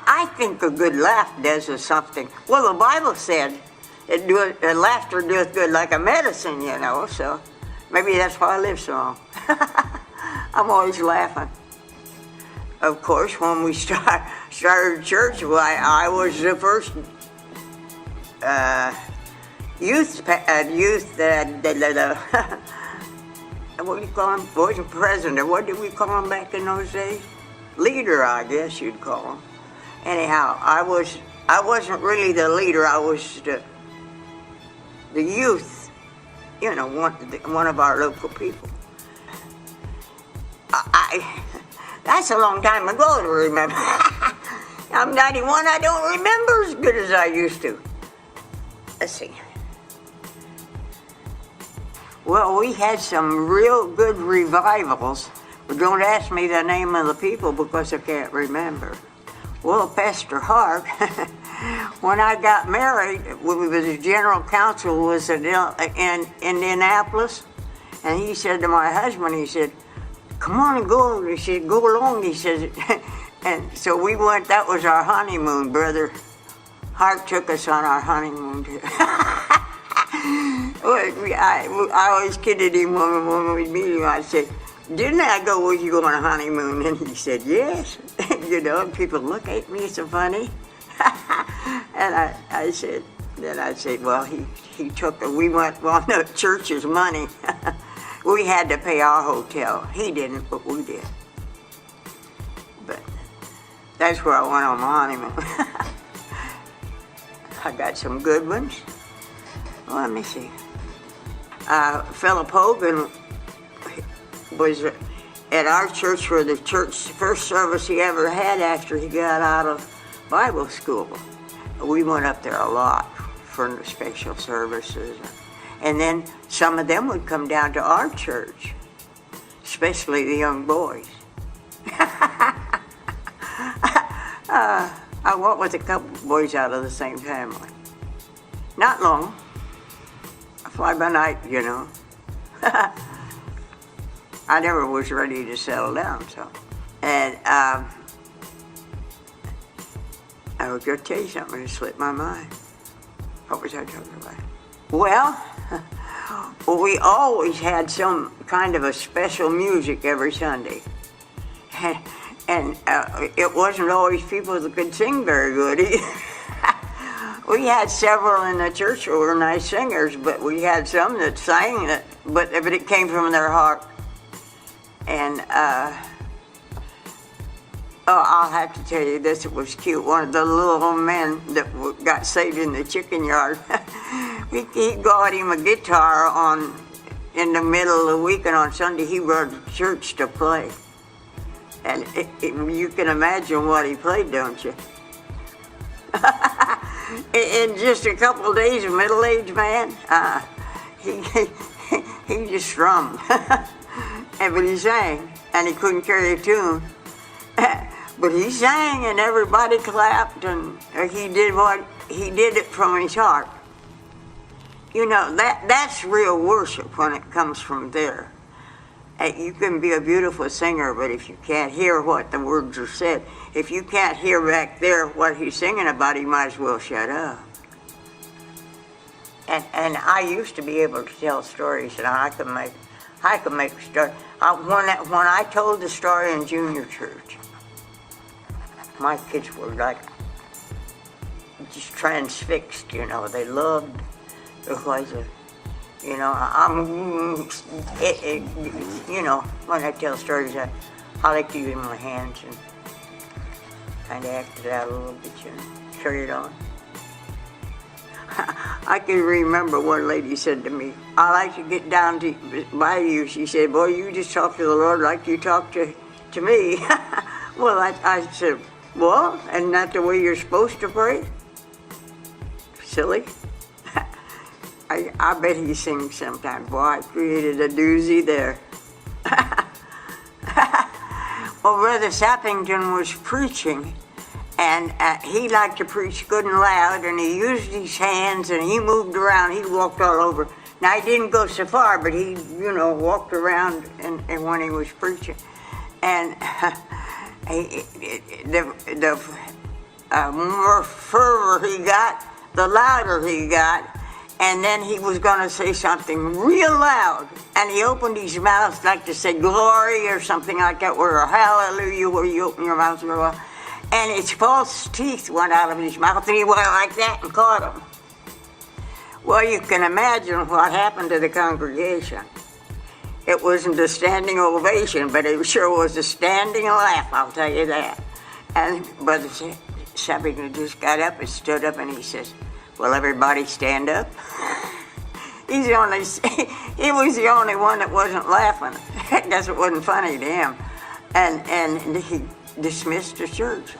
I think a good laugh does us something. Well, the Bible said laughter doeth good like a medicine, you know, so maybe that's why I live so long. I'm always laughing. Of course, when we started church, why, I was the first youth what do you call him? Wasn't president. What did we call him back in those days? Leader, I guess you'd call him. Anyhow, I wasn't really the leader. I was the youth, you know, one of our local people. That's a long time ago to remember. I'm 91. I don't remember as good as I used to. Let's see. Well, we had some real good revivals, but don't ask me the name of the people because I can't remember. Well, Pastor Hart, when I got married, the general counsel was in Indianapolis, and he said to my husband, he said, "Come on and go." He said, "Go along." He says, and so we went. That was our honeymoon. Brother Hart took us on our honeymoon too. I always kidded him when we'd meet him. I said, "Didn't I go with you on a honeymoon?" And he said, "Yes." You know, and people look at me so funny. And I said, well, he took we went on the church's money. We had to pay our hotel. He didn't, but we did. But that's where I went on my honeymoon. I got some good ones. Well, let me see. Philip Hogan was at our church for the first service he ever had after he got out of Bible school. We went up there a lot for the special services. And then some of them would come down to our church, especially the young boys. I went with a couple of boys out of the same family. Not long. I fly by night, you know. I never was ready to settle down, so. And I was going to tell you something that slipped my mind. What was I talking about? Well, we always had some kind of a special music every Sunday. And it wasn't always people that could sing very good either. We had several in the church who were nice singers, but we had some that sang, but it came from their heart. And I'll have to tell you this, it was cute. One of the little men that got saved in the chicken yard, he got him a guitar in the middle of the week, and on Sunday he brought to church to play. And you can imagine what he played, don't you? In just a couple of days, a middle-aged man, he just strummed. But he sang, and he couldn't carry a tune. But he sang, and everybody clapped, and he did it from his heart. You know, that's real worship when it comes from there. You can be a beautiful singer, but if you can't hear what the words are said, if you can't hear back there what he's singing about, he might as well shut up. And I used to be able to tell stories, and I could make a story. When I told the story in junior church, my kids were like just transfixed, you know. They loved it was a, you know, you know, when I tell stories, I like to use my hands and kind of act it out a little bit, you know, carry it on. I can remember one lady said to me, "I like to get down by you." She said, "Boy, you just talk to the Lord like you talk to me." Well, I said, "Well, isn't that the way you're supposed to pray?" Silly. I bet he sings sometimes. Boy, I created a doozy there. Well, Brother Sappington was preaching, and he liked to preach good and loud, and he used his hands, and he moved around. He walked all over. Now, he didn't go so far, but he, you know, walked around and when he was preaching. And more fervor he got, the louder he got. And then he was going to say something real loud. And he opened his mouth like to say glory or something like that, or hallelujah, where you open your mouth. And his false teeth went out of his mouth, and he went like that and caught him. Well, you can imagine what happened to the congregation. It wasn't a standing ovation, but it sure was a standing laugh, I'll tell you that. And Brother Sabine just got up and stood up, and he says, "Will everybody stand up?" He was the only one that wasn't laughing. I guess it wasn't funny to him. And he dismissed the church.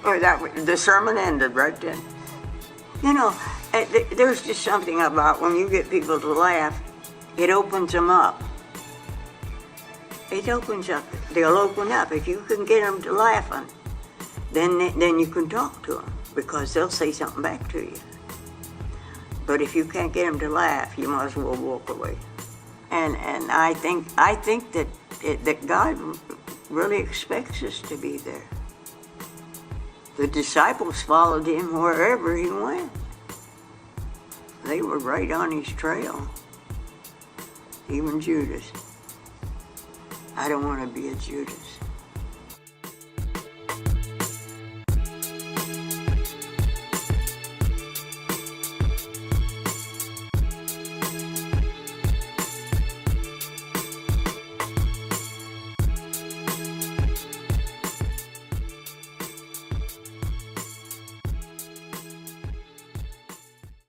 The sermon ended right then. You know, there's just something about when you get people to laugh, it opens them up. It opens up. They'll open up. If you can get them to laughing, then you can talk to them, because they'll say something back to you. But if you can't get them to laugh, you might as well walk away. And I think that God really expects us to be there. The disciples followed him wherever he went. They were right on his trail. Even Judas. I don't want to be a Judas.